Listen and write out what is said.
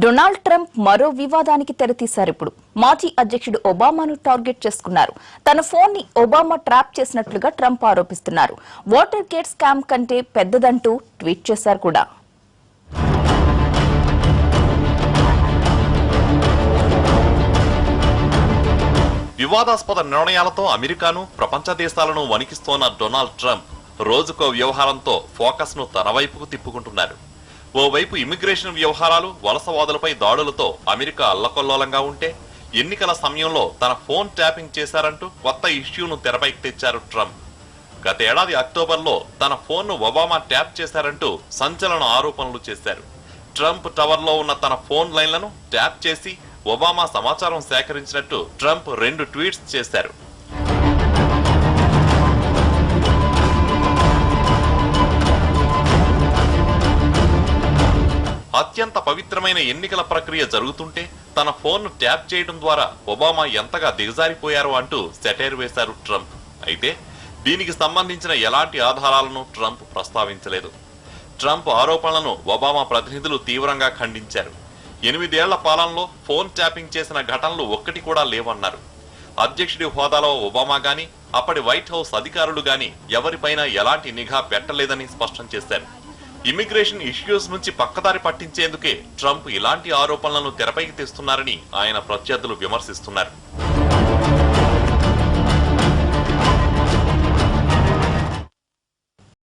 Donald Trump మరో వివాదానికి తెరతీశారు. ఇప్పుడు మాజీ అధ్యక్షుడు ఒబామాను టార్గెట్ చేసుకున్నారు. తన ఫోన్ ని ఒబామా ట్రాప్ చేసినట్లుగా ట్రంప్ ఆరోపిస్తున్నారు. వాటర్ గేట్ స్కామ్ కంటే పెద్దదంటూ ట్వీట్ చేశారు కూడా. వివాదాస్పద నిర్ణయాలతో అమెరికాను, ప్రపంచ దేశాలను వణికిస్తోన్న డొనాల్డ్ ట్రంప్ రోజుకో వ్యవహారంతో ఫోకస్ ను తన వైపుకు తిప్పుకుంటున్నారు. ఓవైపు ఇమిగ్రేషన్ వ్యవహారాలు, వలసవాదులపై దాడులతో అమెరికా అల్లకల్లోలంగా ఉంటే, ఎన్నికల సమయంలో తన ఫోన్ ట్యాపింగ్ చేశారంటూ కొత్త ఇష్యూను తెరపైకి తెచ్చారు ట్రంప్. గతేడాది అక్టోబర్లో తన ఫోన్ను ఒబామా ట్యాప్ చేశారంటూ సంచలన ఆరోపణలు చేశారు. ట్రంప్ టవర్లో ఉన్న తన ఫోన్ లైన్లను ట్యాప్ చేసి ఒబామా సమాచారం సేకరించినట్టు ట్రంప్ 2 ట్వీట్స్ చేశారు. అత్యంత పవిత్రమైన ఎన్నికల ప్రక్రియ జరుగుతుంటే తన ఫోన్ను ట్యాప్ చేయడం ద్వారా ఒబామా ఎంతగా దిగజారిపోయారో అంటూ సెటైర్ వేశారు ట్రంప్. అయితే దీనికి సంబంధించిన ఎలాంటి ఆధారాలను ట్రంప్ ప్రస్తావించలేదు. ట్రంప్ ఆరోపణలను ఒబామా ప్రతినిధులు తీవ్రంగా ఖండించారు. 8 ఏళ్ల పాలనలో ఫోన్ ట్యాపింగ్ చేసిన ఘటనలు ఒక్కటి కూడా లేవన్నారు. అధ్యక్షుడి హోదాలో ఒబామా గాని, అప్పటి వైట్ హౌస్ అధికారులు గాని ఎవరిపైనా ఎలాంటి నిఘా పెట్టలేదని స్పష్టం చేశారు. ఇమిగ్రేషన్ ఇష్యూస్ నుంచి పక్కదారి పట్టించేందుకే ట్రంప్ ఇలాంటి ఆరోపణలను తెరపైకి తెస్తున్నారని ఆయన ప్రత్యర్థులు విమర్శిస్తున్నారు.